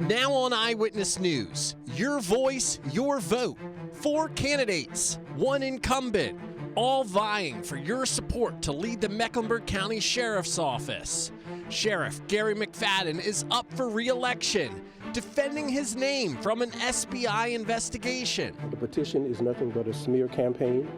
Now on Eyewitness News, your voice, your vote. 4 candidates, 1 incumbent, all vying for your support to lead the Mecklenburg County Sheriff's Office. Sheriff Gary McFadden is up for re-election, defending his name from an SBI investigation. The petition is nothing but a smear campaign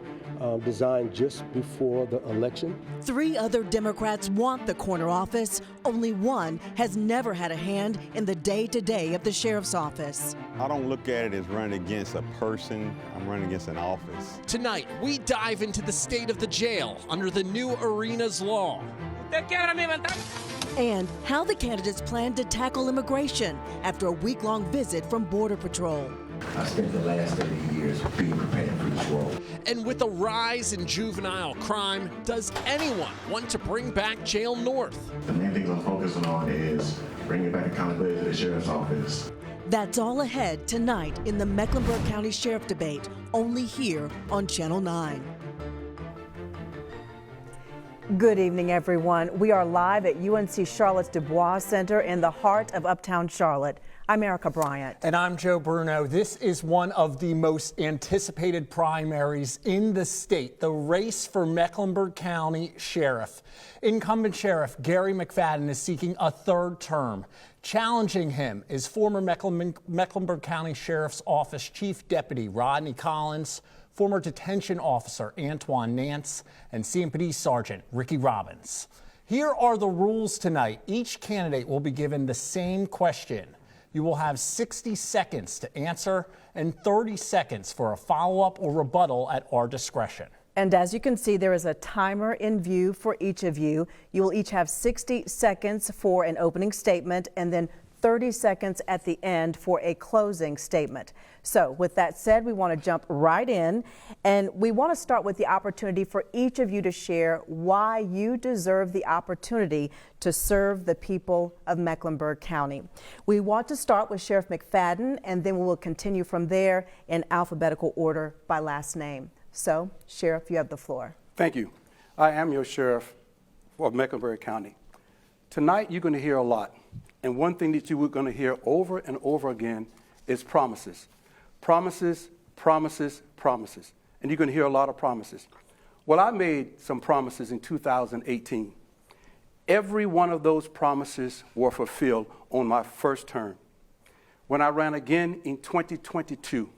designed just before the election. 3 other Democrats want the corner office. Only one has never had a hand in the day-to-day of the sheriff's office. I don't look at it as running against a person. I'm running against an office. Tonight, we dive into the state of the jail under the new Arenas law. And how the candidates plan to tackle immigration after a week-long visit from Border Patrol. I spent the last 30 years being prepared for this role. And with a rise in juvenile crime, does anyone want to bring back Jail North? The main things I'm focusing on is bringing back accountability to the sheriff's office. That's all ahead tonight in the Mecklenburg County Sheriff Debate, only here on Channel 9. Good evening, everyone. We are live at UNC Charlotte's DuBois Center in the heart of Uptown Charlotte. I'm Erica Bryant. And I'm Joe Bruno. This is one of the most anticipated primaries in the state, the race for Mecklenburg County Sheriff. Incumbent Sheriff Gary McFadden is seeking a 3rd term. Challenging him is former Mecklenburg County Sheriff's Office Chief Deputy Rodney Collins, former detention officer Antoine Nance, and CMPD Sergeant Ricky Robbins. Here are the rules tonight. Each candidate will be given the same question. You will have 60 seconds to answer and 30 seconds for a follow-up or rebuttal at our discretion. And as you can see, there is a timer in view for each of you. You will each have 60 seconds for an opening statement and then 30 seconds at the end for a closing statement. So with that said, we want to jump right in, and we want to start with the opportunity for each of you to share why you deserve the opportunity to serve the people of Mecklenburg County. We want to start with Sheriff McFadden, and then we will continue from there in alphabetical order by last name. So, Sheriff, you have the floor. Thank you. I am your sheriff of Mecklenburg County. Tonight, you're going to hear a lot. And one thing that you are going to hear over and over again is promises. Promises, promises, promises. And you're going to hear a lot of promises. Well, I made some promises in 2018. Every one of those promises were fulfilled on my 1st term. When I ran again in 2022,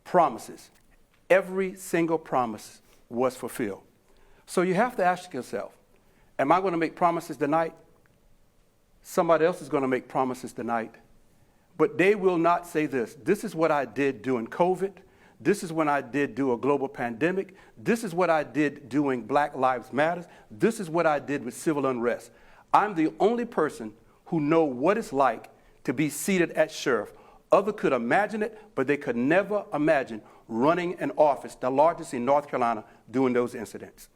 promises. Every single promise was fulfilled. So you have to ask yourself, am I going to make promises tonight? Somebody else is going to make promises tonight, but they will not say this. This is what I did during COVID. This is what I did during a global pandemic. This is what I did during Black Lives Matter. This is what I did with civil unrest. I'm the only person who know what it's like to be seated as sheriff. Others could imagine it, but they could never imagine running an office, the largest in North Carolina, during those incidents.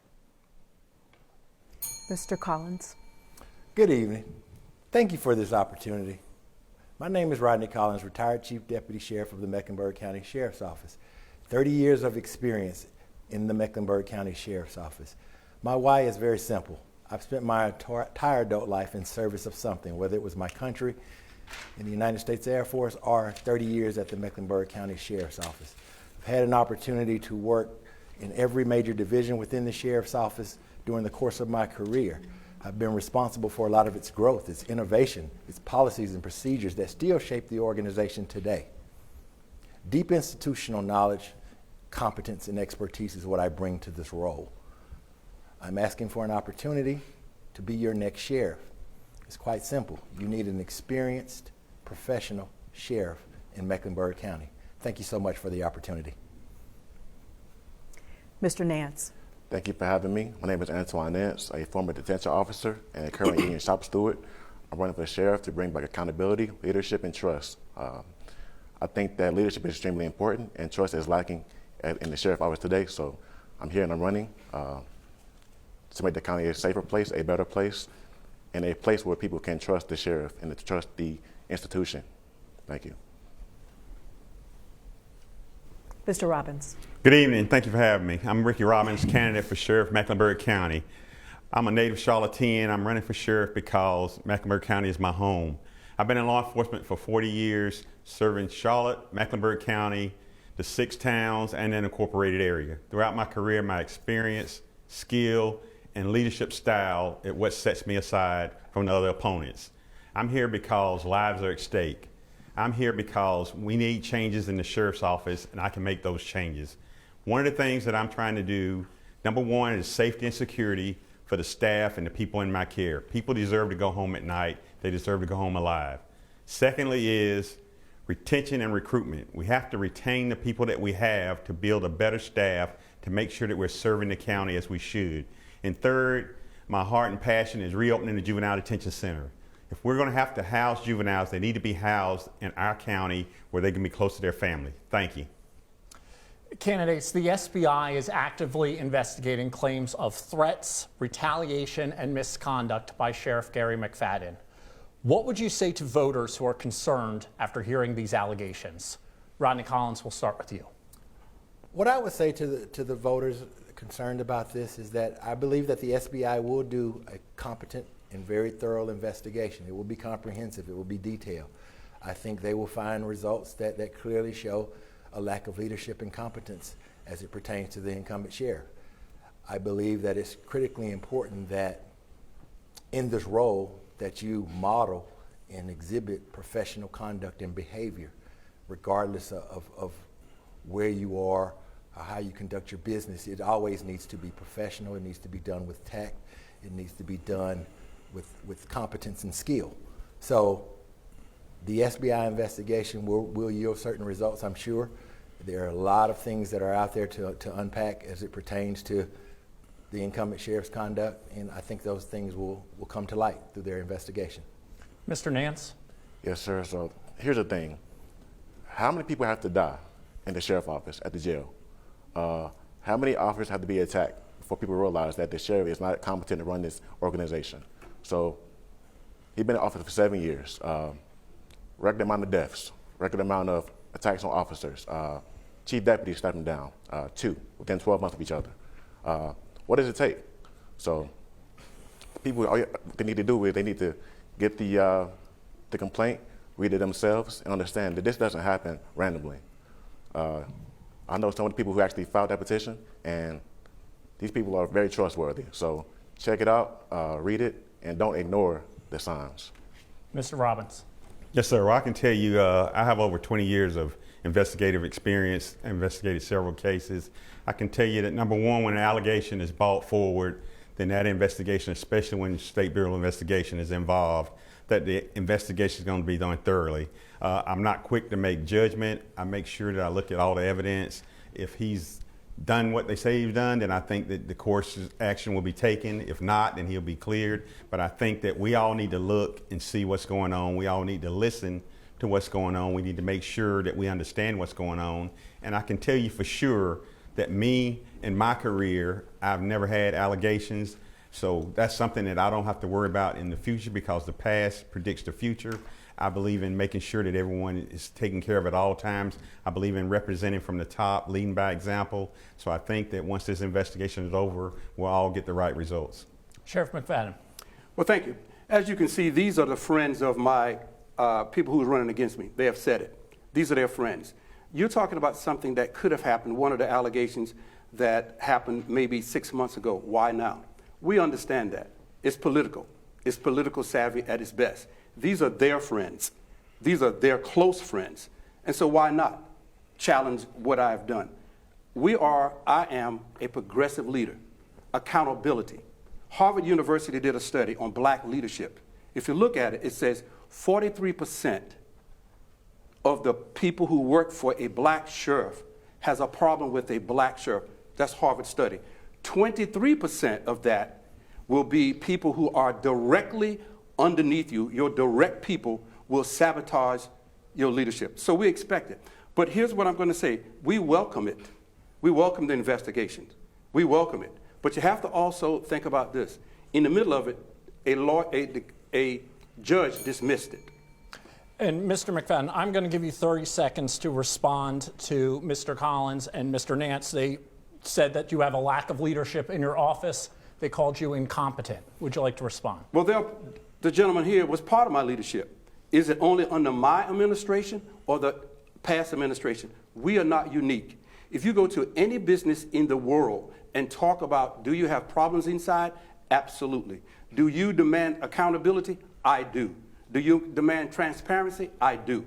Mr. Collins. Good evening. Thank you for this opportunity. My name is Rodney Collins, retired Chief Deputy Sheriff of the Mecklenburg County Sheriff's Office. 30 years of experience in the Mecklenburg County Sheriff's Office. My why is very simple. I've spent my entire adult life in service of something, whether it was my country, in the United States Air Force, or 30 years at the Mecklenburg County Sheriff's Office. I've had an opportunity to work in every major division within the Sheriff's Office during the course of my career. I've been responsible for a lot of its growth, its innovation, its policies and procedures that still shape the organization today. Deep institutional knowledge, competence, and expertise is what I bring to this role. I'm asking for an opportunity to be your next sheriff. It's quite simple. You need an experienced, professional sheriff in Mecklenburg County. Thank you so much for the opportunity. Mr. Nance. Thank you for having me. My name is Antoine Nance, a former detention officer and currently union shop steward. I'm running for sheriff to bring back accountability, leadership, and trust. I think that leadership is extremely important and trust is lacking in the sheriff office today. So I'm here and I'm running to make the county a safer place, a better place, and a place where people can trust the sheriff and to trust the institution. Thank you. Mr. Robbins. Good evening. Thank you for having me. I'm Ricky Robbins, candidate for Sheriff Mecklenburg County. I'm a native Charlottean. I'm running for sheriff because Mecklenburg County is my home. I've been in law enforcement for 40 years, serving Charlotte, Mecklenburg County, the 6 towns, and an incorporated area. Throughout my career, my experience, skill, and leadership style is what sets me aside from the other opponents. I'm here because lives are at stake. I'm here because we need changes in the sheriff's office, and I can make those changes. One of the things that I'm trying to do, number one, is safety and security for the staff and the people in my care. People deserve to go home at night. They deserve to go home alive. Secondly is retention and recruitment. We have to retain the people that we have to build a better staff to make sure that we're serving the county as we should. And third, my heart and passion is reopening the Juvenile Detention Center. If we're going to have to house juveniles, they need to be housed in our county where they can be close to their family. Thank you. Candidates, the SBI is actively investigating claims of threats, retaliation, and misconduct by Sheriff Gary McFadden. What would you say to voters who are concerned after hearing these allegations? Rodney Collins, we'll start with you. What I would say to the voters concerned about this is that I believe that the SBI will do a competent and very thorough investigation. It will be comprehensive. It will be detailed. I think they will find results that clearly show a lack of leadership and competence as it pertains to the incumbent sheriff. I believe that it's critically important that in this role that you model and exhibit professional conduct and behavior, regardless of where you are, or how you conduct your business. It always needs to be professional. It needs to be done with tact. It needs to be done with competence and skill. So the SBI investigation will yield certain results, I'm sure. There are a lot of things that are out there to unpack as it pertains to the incumbent sheriff's conduct, and I think those things will come to light through their investigation. Mr. Nance? Yes, sir. So here's the thing. How many people have to die in the sheriff's office at the jail? How many officers have to be attacked before people realize that the sheriff is not competent to run this organization? So he's been in office for 7 years. Record amount of deaths, record amount of attacks on officers. Chief deputies stepping down, 2 within 12 months of each other. What does it take? So people, all they need to do is they need to get the complaint, read it themselves, and understand that this doesn't happen randomly. I know some of the people who actually filed that petition, and these people are very trustworthy. So check it out, read it, and don't ignore the signs. Mr. Robbins? Yes, sir. Well, I can tell you I have over 20 years of investigative experience, investigated several cases. I can tell you that, number one, when an allegation is brought forward, then that investigation, especially when the State Bureau of Investigation is involved, that the investigation is going to be done thoroughly. I'm not quick to make judgment. I make sure that I look at all the evidence. If he's done what they say he's done, then I think that the course of action will be taken. If not, then he'll be cleared. But I think that we all need to look and see what's going on. We all need to listen to what's going on. We need to make sure that we understand what's going on. And I can tell you for sure that me in my career, I've never had allegations. So that's something that I don't have to worry about in the future, because the past predicts the future. I believe in making sure that everyone is taken care of at all times. I believe in representing from the top, leading by example. So I think that once this investigation is over, we'll all get the right results. Sheriff McFadden. Well, thank you. As you can see, these are the friends of my people who are running against me. They have said it. These are their friends. You're talking about something that could have happened, one of the allegations that happened maybe 6 months ago. Why now? We understand that. It's political. It's political savvy at its best. These are their friends. These are their close friends. And so why not challenge what I've done? I am a progressive leader. Accountability. Harvard University did a study on black leadership. If you look at it, it says 43% of the people who work for a black sheriff has a problem with a black sheriff. That's Harvard study. 23% of that will be people who are directly underneath you. Your direct people will sabotage your leadership. So we expect it. But here's what I'm going to say. We welcome it. We welcome the investigations. We welcome it. But you have to also think about this. In the middle of it, a judge dismissed it. And Mr. McFadden, I'm going to give you 30 seconds to respond to Mr. Collins and Mr. Nance. They said that you have a lack of leadership in your office. They called you incompetent. Would you like to respond? Well, the gentleman here was part of my leadership. Is it only under my administration or the past administration? We are not unique. If you go to any business in the world and talk about, do you have problems inside? Absolutely. Do you demand accountability? I do. Do you demand transparency? I do.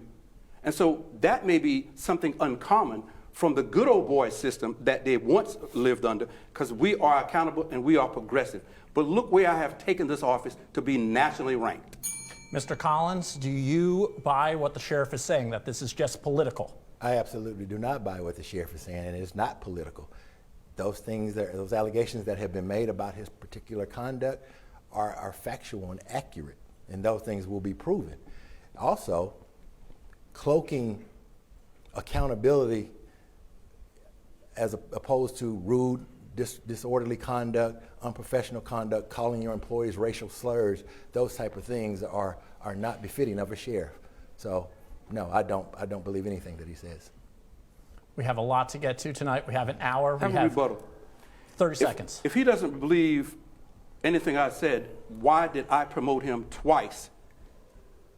And so that may be something uncommon from the good old boy system that they once lived under, because we are accountable and we are progressive. But look where I have taken this office to be nationally ranked. Mr. Collins, do you buy what the sheriff is saying, that this is just political? I absolutely do not buy what the sheriff is saying, and it's not political. Those allegations that have been made about his particular conduct are factual and accurate, and those things will be proven. Also, cloaking accountability as opposed to rude, disorderly conduct, unprofessional conduct, calling your employees racial slurs, those type of things are not befitting of a sheriff. So, no, I don't believe anything that he says. We have a lot to get to tonight. We have an hour. We have rebuttal. 30 seconds. If he doesn't believe anything I said, why did I promote him twice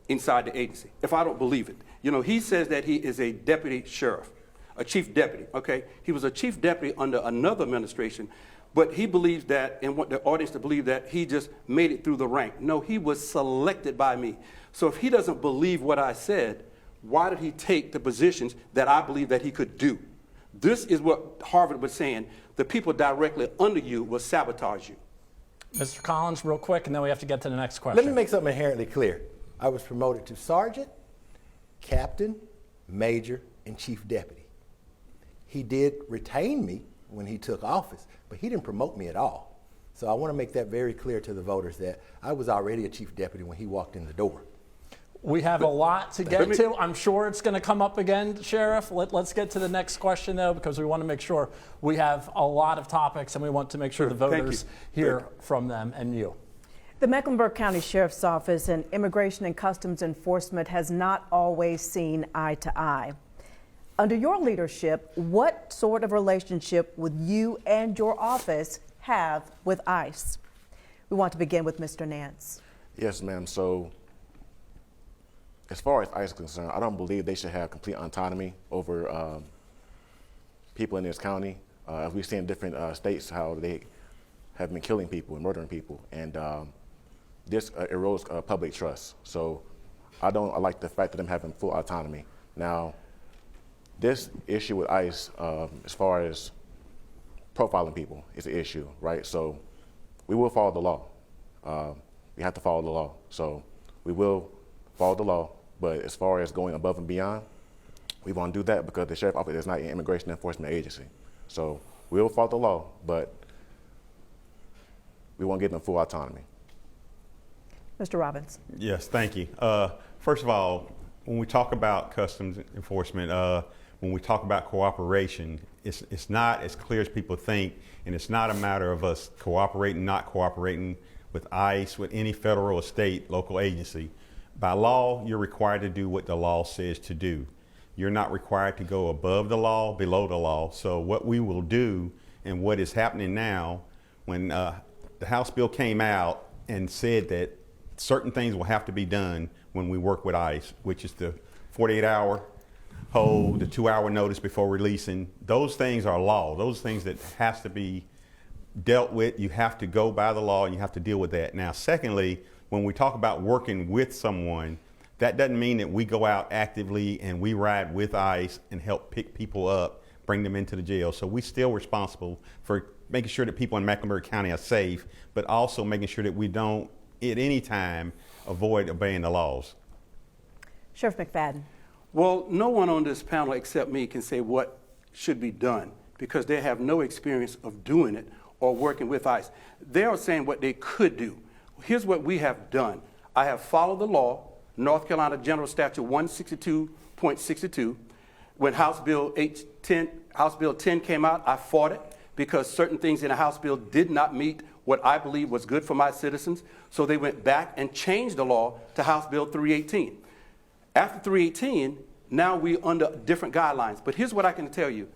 inside the agency? If I don't believe it. You know, he says that he is a deputy sheriff, a chief deputy, okay? He was a chief deputy under another administration, but he believes that, and want the audience to believe that he just made it through the rank. No, he was selected by me. So if he doesn't believe what I said, why did he take the positions that I believe that he could do? This is what Harvard was saying. The people directly under you will sabotage you. Mr. Collins, real quick, and then we have to get to the next question. Let me make something inherently clear. I was promoted to sergeant, captain, major, and chief deputy. He did retain me when he took office, but he didn't promote me at all. So I want to make that very clear to the voters that I was already a chief deputy when he walked in the door. We have a lot to get to. I'm sure it's going to come up again, Sheriff. Let's get to the next question, though, because we want to make sure we have a lot of topics, and we want to make sure the voters hear from them and you. The Mecklenburg County Sheriff's Office and Immigration and Customs Enforcement has not always seen eye to eye. Under your leadership, what sort of relationship would you and your office have with ICE? We want to begin with Mr. Nance. Yes, ma'am. So, as far as ICE is concerned, I don't believe they should have complete autonomy over people in this county. We've seen in different states how they have been killing people and murdering people, and this erodes public trust. So I like the fact of them having full autonomy. Now, this issue with ICE, as far as profiling people, is an issue, right? So we will follow the law. We have to follow the law. So we will follow the law. But as far as going above and beyond, we won't do that because the Sheriff's Office is not an immigration enforcement agency. So we'll follow the law, but we won't give them full autonomy. Mr. Robbins. Yes, thank you. First of all, when we talk about customs enforcement, when we talk about cooperation, it's not as clear as people think, and it's not a matter of us cooperating, not cooperating with ICE, with any federal or state, local agency. By law, you're required to do what the law says to do. You're not required to go above the law, below the law. So what we will do, and what is happening now, when the House bill came out and said that certain things will have to be done when we work with ICE, which is the 48-hour hold, the 2-hour notice before releasing. Those things are law. Those things that has to be dealt with. You have to go by the law and you have to deal with that. Now, secondly, when we talk about working with someone, that doesn't mean that we go out actively and we ride with ICE and help pick people up, bring them into the jail. So we're still responsible for making sure that people in Mecklenburg County are safe, but also making sure that we don't, at any time, avoid obeying the laws. Sheriff McFadden. Well, no one on this panel except me can say what should be done because they have no experience of doing it or working with ICE. They are saying what they could do. Here's what we have done. I have followed the law, North Carolina General Statute 162.62. When House Bill 10 came out, I fought it because certain things in the House bill did not meet what I believe was good for my citizens. So they went back and changed the law to House Bill 318. After 318, now we're under different guidelines. But here's what I can tell you.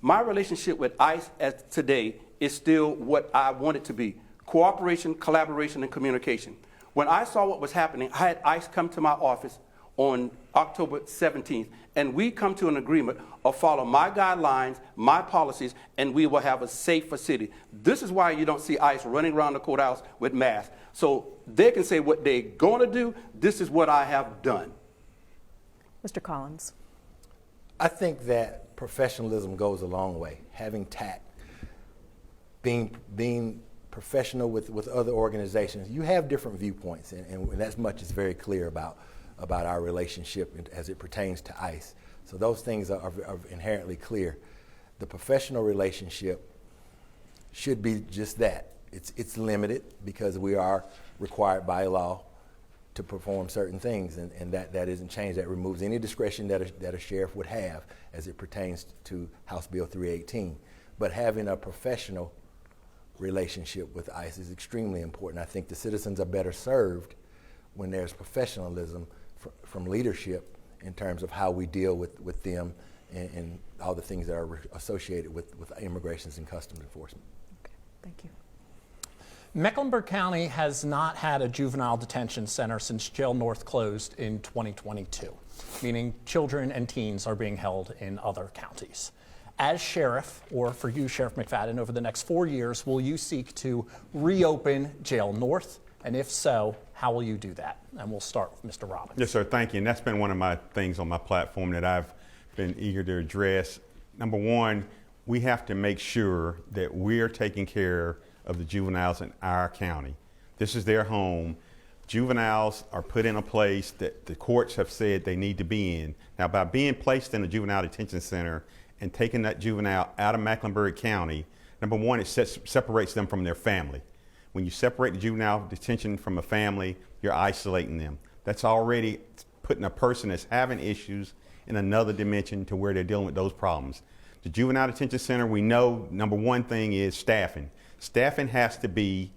My relationship with ICE as today is still what I want it to be. Cooperation, collaboration, and communication. When I saw what was happening, I had ICE come to my office on October 17th, and we come to an agreement of follow my guidelines, my policies, and we will have a safer city. This is why you don't see ICE running around the courthouse with masks. So they can say what they're going to do. This is what I have done. Mr. Collins. I think that professionalism goes a long way. Having tact, being professional with other organizations. You have different viewpoints, and that much is very clear about our relationship as it pertains to ICE. So those things are inherently clear. The professional relationship should be just that. It's limited because we are required by law to perform certain things, and that isn't changed. That removes any discretion that a sheriff would have as it pertains to House Bill 318. But having a professional relationship with ICE is extremely important. I think the citizens are better served when there's professionalism from leadership in terms of how we deal with them and all the things that are associated with immigration and customs enforcement. Okay, thank you. Mecklenburg County has not had a juvenile detention center since Jail North closed in 2022, meaning children and teens are being held in other counties. As sheriff, or for you, Sheriff McFadden, over the next 4 years, will you seek to reopen Jail North? And if so, how will you do that? And we'll start with Mr. Robbins. Yes, sir. Thank you. And that's been one of my things on my platform that I've been eager to address. Number one, we have to make sure that we're taking care of the juveniles in our county. This is their home. Juveniles are put in a place that the courts have said they need to be in. Now, by being placed in a juvenile detention center and taking that juvenile out of Mecklenburg County, number one, it separates them from their family. When you separate the juvenile detention from a family, you're isolating them. That's already putting a person that's having issues in another dimension to where they're dealing with those problems. The juvenile detention center, we know number one thing is staffing. Staffing has to be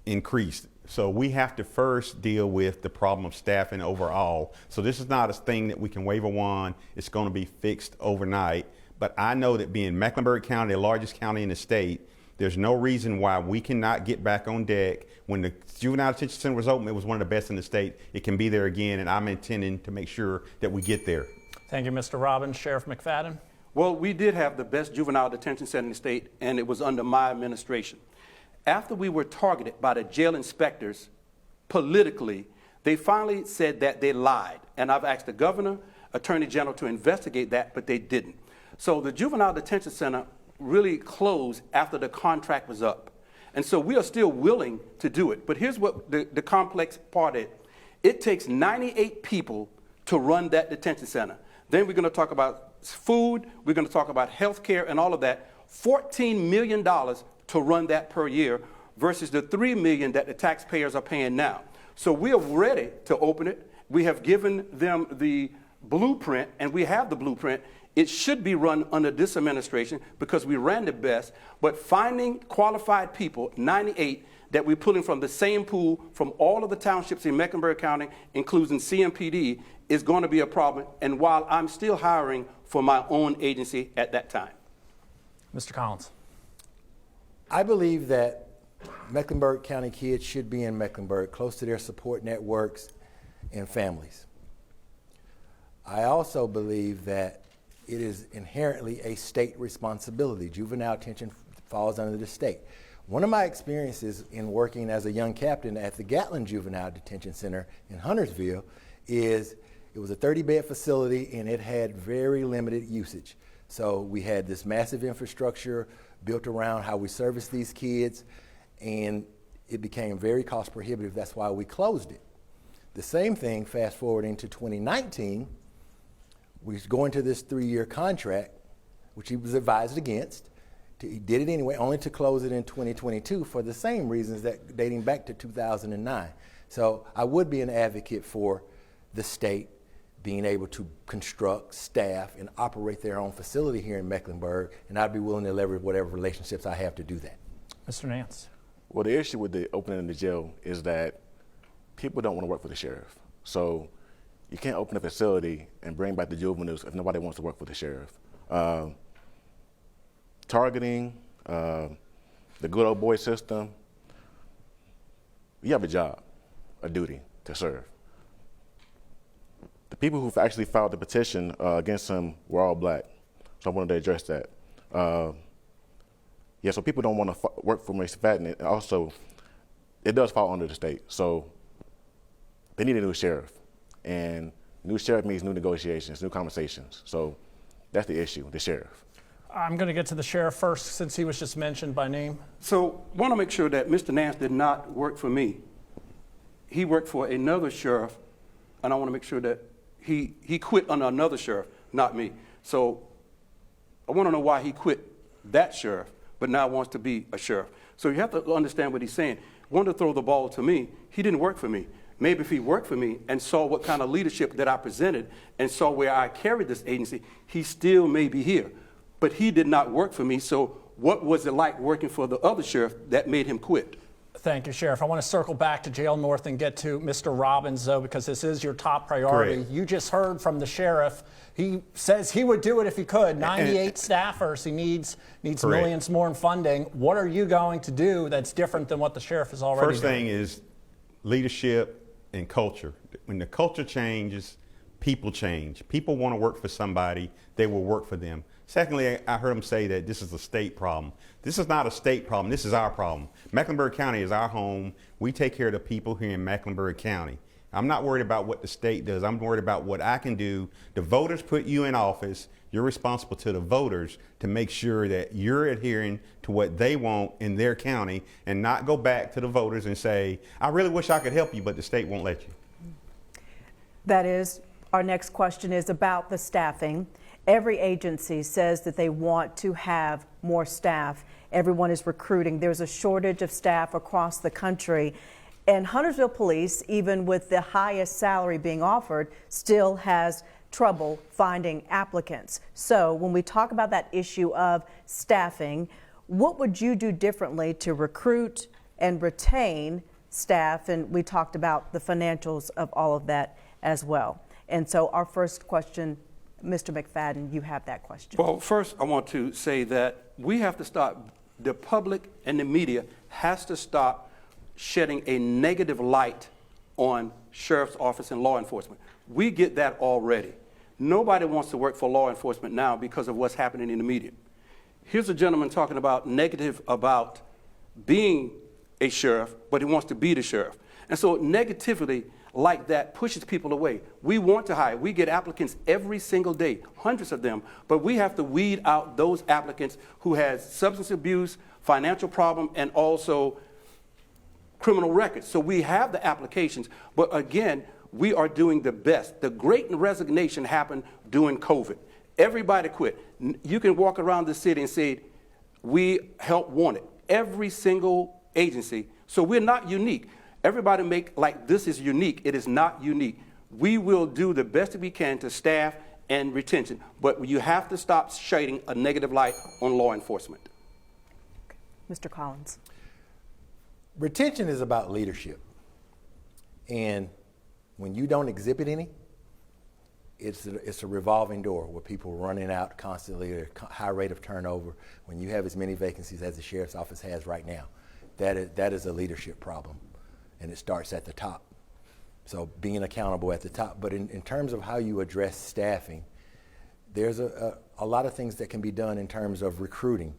increased. So we have to first deal with the problem of staffing overall. So this is not a thing that we can wave a wand. It's going to be fixed overnight. But I know that being Mecklenburg County, the largest county in the state, there's no reason why we cannot get back on deck. When the juvenile detention center was open, it was one of the best in the state. It can be there again, and I'm intending to make sure that we get there. Thank you, Mr. Robbins. Sheriff McFadden. Well, we did have the best juvenile detention center in the state, and it was under my administration. After we were targeted by the jail inspectors politically, they finally said that they lied. And I've asked the governor, attorney general to investigate that, but they didn't. So the juvenile detention center really closed after the contract was up. And so we are still willing to do it. But here's what the complex part is. It takes 98 people to run that detention center. Then we're going to talk about food, we're going to talk about health care and all of that. $14 million to run that per year versus the $3 million that the taxpayers are paying now. So we are ready to open it. We have given them the blueprint, and we have the blueprint. It should be run under this administration because we ran the best, but finding qualified people, 98, that we're pulling from the same pool from all of the townships in Mecklenburg County, including CMPD, is going to be a problem. And while I'm still hiring for my own agency at that time. Mr. Collins. I believe that Mecklenburg County kids should be in Mecklenburg, close to their support networks and families. I also believe that it is inherently a state responsibility. Juvenile detention falls under the state. One of my experiences in working as a young captain at the Gatlin Juvenile Detention Center in Huntersville is it was a 30-bed facility and it had very limited usage. So we had this massive infrastructure built around how we service these kids, and it became very cost prohibitive. That's why we closed it. The same thing, fast forward into 2019, we go into this 3-year contract, which he was advised against. He did it anyway, only to close it in 2022 for the same reasons that dating back to 2009. So I would be an advocate for the state being able to construct, staff, and operate their own facility here in Mecklenburg, and I'd be willing to leverage whatever relationships I have to do that. Mr. Nance. Well, the issue with the opening of the jail is that people don't want to work for the sheriff. So you can't open a facility and bring back the juveniles if nobody wants to work for the sheriff. Targeting, the good old boy system, you have a job, a duty to serve. people who've actually filed the petition against him were all black. So I wanted to address that. Yeah, so people don't want to work for Mr. Fadden. And also, it does fall under the state. So they need a new sheriff. And new sheriff means new negotiations, new conversations. So that's the issue, the sheriff. I'm going to get to the sheriff first since he was just mentioned by name. So I want to make sure that Mr. Nance did not work for me. He worked for another sheriff, and I want to make sure that he quit under another sheriff, not me. So I want to know why he quit that sheriff, but now wants to be a sheriff. So you have to understand what he's saying. Wanted to throw the ball to me. He didn't work for me. Maybe if he worked for me and saw what kind of leadership that I presented and saw where I carried this agency, he still may be here. But he did not work for me, so what was it like working for the other sheriff that made him quit? Thank you, Sheriff. I want to circle back to Jail North and get to Mr. Robbins, though, because this is your top priority. Correct. You just heard from the sheriff. He says he would do it if he could. 98 staffers. He needs Correct. millions more in funding. What are you going to do that's different than what the sheriff is already First doing? thing is leadership and culture. When the culture changes, people change. People want to work for somebody, they will work for them. Secondly, I heard him say that this is a state problem. This is not a state problem, this is our problem. Mecklenburg County is our home. We take care of the people here in Mecklenburg County. I'm not worried about what the state does, I'm worried about what I can do. The voters put you in office, you're responsible to the voters to make sure that you're adhering to what they want in their county and not go back to the voters and say, I really wish I could help you, but the state won't let you. That is, our next question is about the staffing. Every agency says that they want to have more staff. Everyone is recruiting. There's a shortage of staff across the country. And Huntersville Police, even with the highest salary being offered, still has trouble finding applicants. So when we talk about that issue of staffing, what would you do differently to recruit and retain staff? And we talked about the financials of all of that as well. And so our first question, Mr. McFadden, you have that question. Well, first I want to say that we have to stop, the public and the media has to stop shedding a negative light on sheriff's office and law enforcement. We get that already. Nobody wants to work for law enforcement now because of what's happening in the media. Here's a gentleman talking about negative about being a sheriff, but he wants to be the sheriff. And so negativity like that pushes people away. We want to hire. We get applicants every single day, hundreds of them, but we have to weed out those applicants who has substance abuse, financial problem, and also criminal records. So we have the applications, but again, we are doing the best. The great resignation happened during COVID. Everybody quit. You can walk around the city and say, we help wanted. Every single agency. So we're not unique. Everybody make like this is unique. It is not unique. We will do the best that we can to staff and retention, but you have to stop shedding a negative light on law enforcement. Mr. Collins. Retention is about leadership. And when you don't exhibit any, it's a revolving door where people are running out constantly at a high rate of turnover. When you have as many vacancies as the sheriff's office has right now, that is a leadership problem. And it starts at the top. So being accountable at the top. But in terms of how you address staffing, there's a lot of things that can be done in terms of recruiting,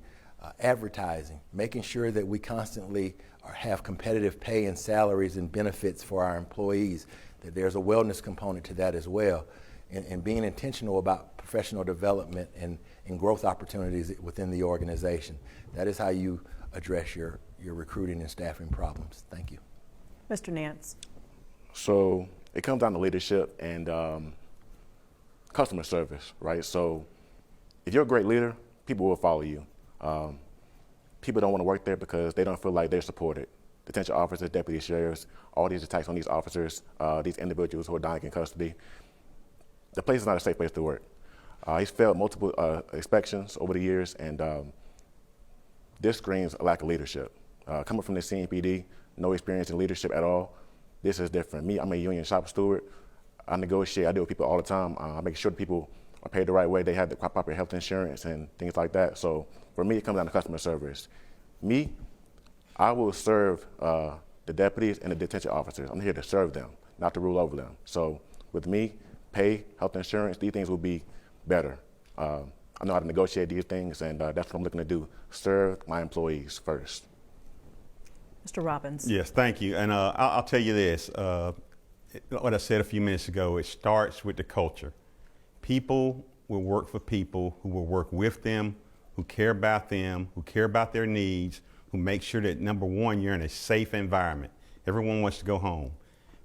advertising, making sure that we constantly have competitive pay and salaries and benefits for our employees, that there's a wellness component to that as well, and being intentional about professional development and growth opportunities within the organization. That is how you address your recruiting and staffing problems. Thank you. Mr. Nance. So it comes down to leadership and customer service, right? So if you're a great leader, people will follow you. People don't want to work there because they don't feel like they're supported. Detention officers, deputy sheriffs, all these attacks on these officers, these individuals who are dying in custody. The place is not a safe place to work. He's failed multiple inspections over the years, and this screams a lack of leadership. Coming from the CNPD, no experience in leadership at all. This is different. Me, I'm a union shop steward. I negotiate, I deal with people all the time. I make sure people are paid the right way, they have the proper health insurance and things like that. So for me, it comes down to customer service. Me, I will serve the deputies and the detention officers. I'm here to serve them, not to rule over them. So with me, pay, health insurance, these things will be better. I know how to negotiate these things, and that's what I'm looking to do, serve my employees first. Mr. Robbins. Yes, thank you. And I'll tell you this, what I said a few minutes ago, it starts with the culture. People will work for people who will work with them, who care about them, who care about their needs, who make sure that, number one, you're in a safe environment. Everyone wants to go home.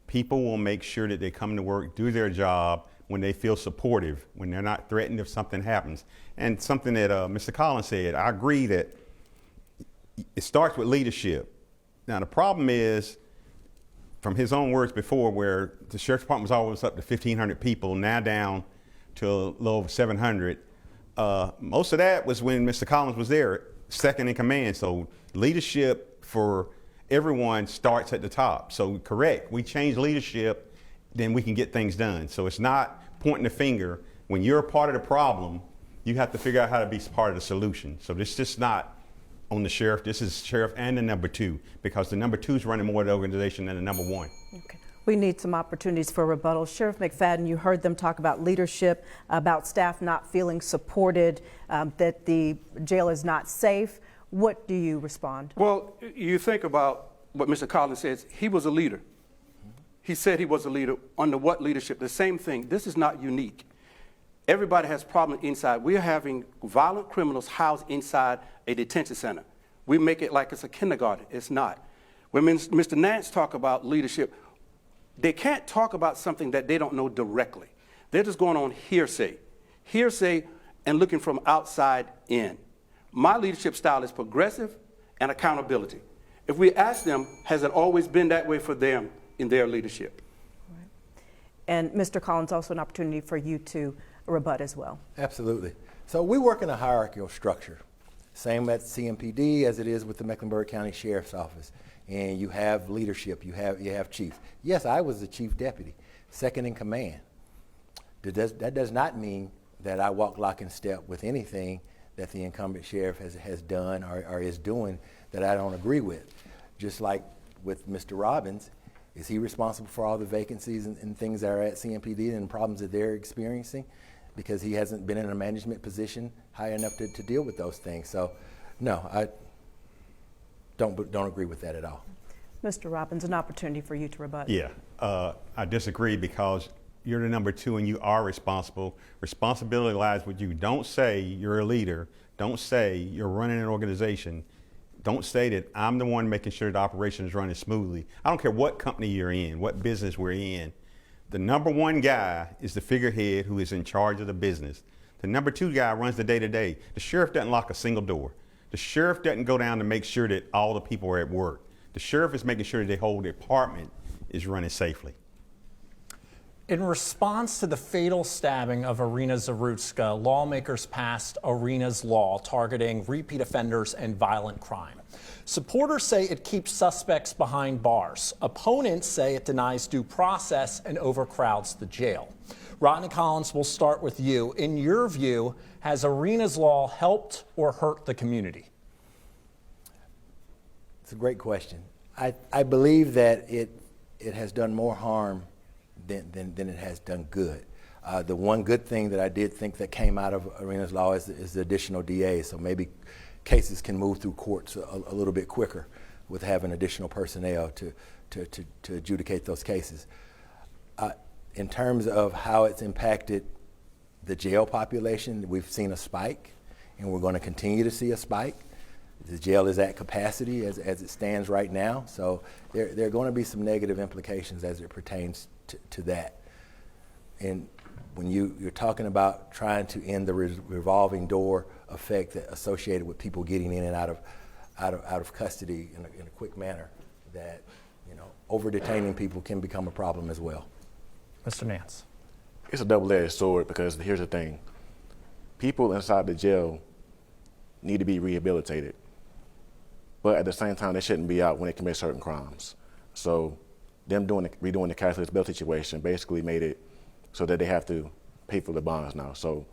People will make sure that they come to work, do their job when they feel supportive, when they're not threatened if something happens. And something that Mr. Collins said, I agree that it starts with leadership. Now, the problem is, from his own words before, where the sheriff's department was always up to 1,500 people, now down to a little over 700. Most of that was when Mr. Collins was there, second in command. So leadership for everyone starts at the top. So correct, we change leadership, then we can get things done. So it's not pointing the finger. When you're a part of the problem, you have to figure out how to be part of the solution. So this is just not on the sheriff, this is sheriff and the number two, because the number two is running more of the organization than the number one. Okay. We need some opportunities for rebuttal. Sheriff McFadden, you heard them talk about leadership, about staff not feeling supported, that the jail is not safe. What do you respond? Well, you think about what Mr. Collins says. He was a leader. He said he was a leader. Under what leadership? The same thing. This is not unique. Everybody has problems inside. We are having violent criminals housed inside a detention center. We make it like it's a kindergarten. It's not. When Mr. Nance talk about leadership, they can't talk about something that they don't know directly. They're just going on hearsay and looking from outside in. My leadership style is progressive and accountability. If we ask them, has it always been that way for them in their leadership? Right. And Mr. Collins, also an opportunity for you to rebut as well. Absolutely. So we work in a hierarchical structure. Same at CMPD as it is with the Mecklenburg County Sheriff's Office. And you have leadership, you have chiefs. Yes, I was the chief deputy, second in command. That does not mean that I walk lock and step with anything that the incumbent sheriff has done or is doing that I don't agree with. Just like with Mr. Robbins, is he responsible for all the vacancies and things that are at CMPD and problems that they're experiencing? Because he hasn't been in a management position high enough to deal with those things. So, no, I don't agree with that at all. Mr. Robbins, an opportunity for you to rebut. Yeah, I disagree, because you're the number two and you are responsible. Responsibility lies with you. Don't say you're a leader. Don't say you're running an organization. Don't say that I'm the one making sure the operation is running smoothly. I don't care what company you're in, what business we're in. The number one guy is the figurehead who is in charge of the business. The number two guy runs the day-to-day. The sheriff doesn't lock a single door. The sheriff doesn't go down to make sure that all the people are at work. The sheriff is making sure that the whole department is running safely. In response to the fatal stabbing of Irina Zarutska, lawmakers passed Irina's Law, targeting repeat offenders and violent crime. Supporters say it keeps suspects behind bars. Opponents say it denies due process and overcrowds the jail. Rodney Collins, we'll start with you. In your view, has Irina's Law helped or hurt the community? It's a great question. I believe that it has done more harm than it has done good. The one good thing that I did think that came out of Irina's Law is the additional DA, so maybe cases can move through courts a little bit quicker with having additional personnel to adjudicate those cases. In terms of how it's impacted the jail population, we've seen a spike, and we're going to continue to see a spike. The jail is at capacity as it stands right now, so there are going to be some negative implications as it pertains to that. And when you're talking about trying to end the revolving door effect that associated with people getting in and out of custody in a quick manner, that over detaining people can become a problem as well. Mr. Nance. It's a double-edged sword, because here's the thing. People inside the jail need to be rehabilitated, but at the same time, they shouldn't be out when they commit certain crimes. So them redoing the cashless bill situation basically made it so that they have to pay for the bonds now. So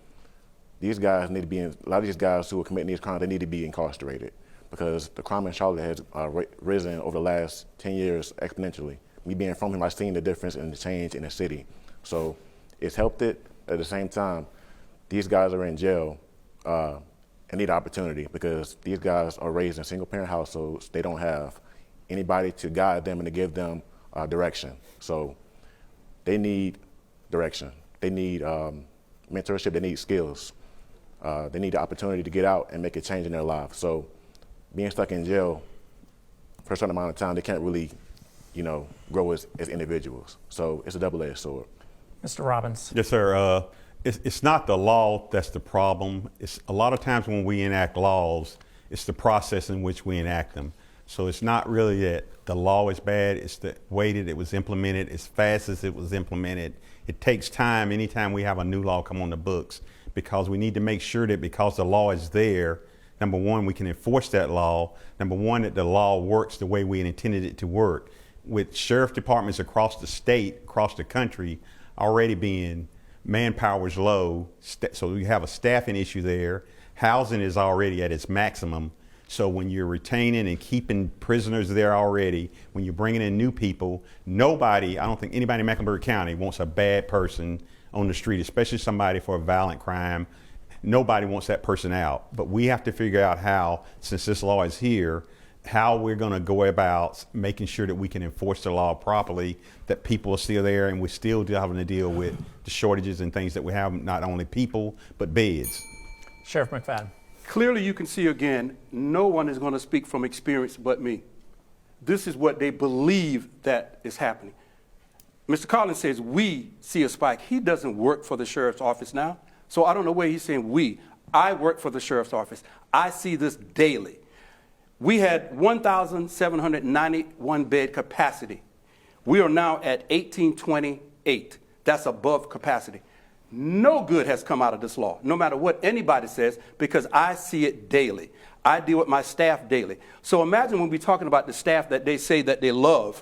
these guys need to be, a lot of these guys who are committing these crimes, they need to be incarcerated, because the crime in Charlotte has risen over the last 10 years exponentially. Me being from him, I've seen the difference in the change in the city. So it's helped it. At the same time, these guys are in jail and need opportunity because these guys are raised in single-parent households. They don't have anybody to guide them and to give them direction. So they need direction. They need mentorship. They need skills. They need the opportunity to get out and make a change in their lives. So being stuck in jail for a certain amount of time, they can't really, grow as individuals. So it's a double-edged sword. Mr. Robbins. Yes, sir. It's not the law that's the problem. It's a lot of times when we enact laws, it's the process in which we enact them. So it's not really that the law is bad, it's the way that it was implemented, as fast as it was implemented. It takes time anytime we have a new law come on the books, because we need to make sure that because the law is there, number one, we can enforce that law. Number one, that the law works the way we intended it to work. With sheriff departments across the state, across the country, already being manpower's low, so you have a staffing issue there. Housing is already at its maximum. So when you're retaining and keeping prisoners there already, when you're bringing in new people, I don't think anybody in Mecklenburg County wants a bad person on the street, especially somebody for a violent crime. Nobody wants that person out. But we have to figure out how, since this law is here, how we're going to go about making sure that we can enforce the law properly, that people are still there, and we're still having to deal with the shortages and things that we have, not only people, but beds. Sheriff McFadden. Clearly you can see again, no one is going to speak from experience but me. This is what they believe that is happening. Mr. Collins says we see a spike. He doesn't work for the sheriff's office now, so I don't know where he's saying we. I work for the sheriff's office. I see this daily. We had 1,791 bed capacity. We are now at 1,828. That's above capacity. No good has come out of this law, no matter what anybody says, because I see it daily. I deal with my staff daily. So imagine when we're talking about the staff that they say that they love.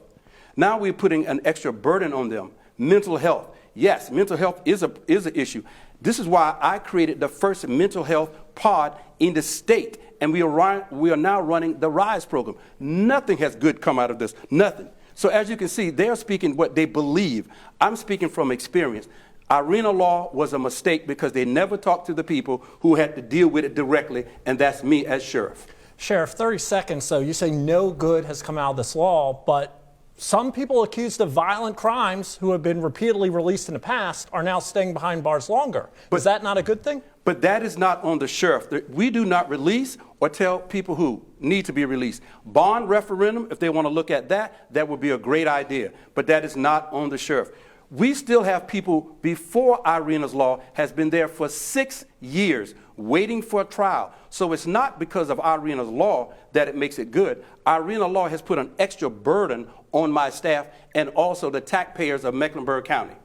Now we're putting an extra burden on them. Mental health. Yes, mental health is an issue. This is why I created the first mental health pod in the state, and we are now running the RISE program. Nothing has good come out of this, nothing. So as you can see, they're speaking what they believe. I'm speaking from experience. Irena law was a mistake because they never talked to the people who had to deal with it directly, and that's me as sheriff. Sheriff, 30 seconds. So you say no good has come out of this law, but some people accused of violent crimes who have been repeatedly released in the past are now staying behind bars longer. Is that not a good thing? But that is not on the sheriff. We do not release or tell people who need to be released. Bond referendum, if they want to look at that, that would be a great idea. But that is not on the sheriff. We still have people before Irena's law has been there for 6 years waiting for a trial. So it's not because of Irena's law that it makes it good. Irena law has put an extra burden on my staff and also the taxpayers of Mecklenburg County.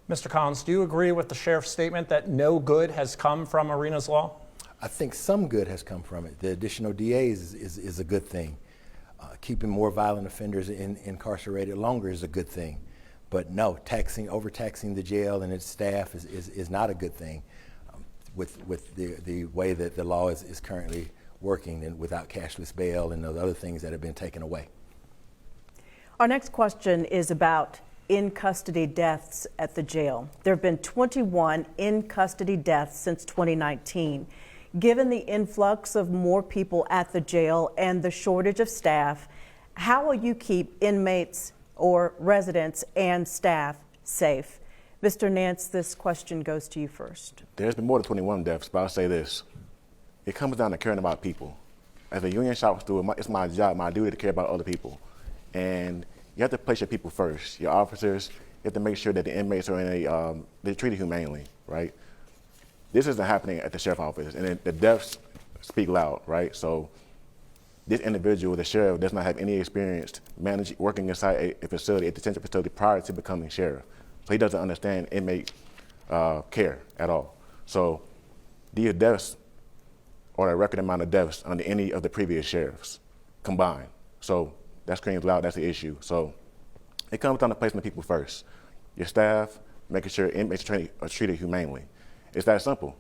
Mr. Collins, do you agree with the sheriff's statement that no good has come from Irena's law? I think some good has come from it. The additional DAs is a good thing. Keeping more violent offenders incarcerated longer is a good thing. But no, overtaxing the jail and its staff is not a good thing with the way that the law is currently working, and without cashless bail and those other things that have been taken away. Our next question is about in-custody deaths at the jail. There have been 21 in-custody deaths since 2019. Given the influx of more people at the jail and the shortage of staff, how will you keep inmates or residents and staff safe? Mr. Nance, this question goes to you first. There's been more than 21 deaths, but I'll say this. It comes down to caring about people. As a union shop steward, it's my job, my duty to care about other people. And you have to place your people first. Your officers, you have to make sure that the inmates are they're treated humanely, right? This isn't happening at the sheriff's office, and the deaths speak loud, right? So this individual, the sheriff, does not have any experience working inside a facility, a detention facility, prior to becoming sheriff. So he doesn't understand inmate care at all. So these deaths are a record amount of deaths under any of the previous sheriffs combined. So that screams loud, that's the issue. So it comes down to placing the people first. Your staff, making sure inmates are treated humanely. It's that simple.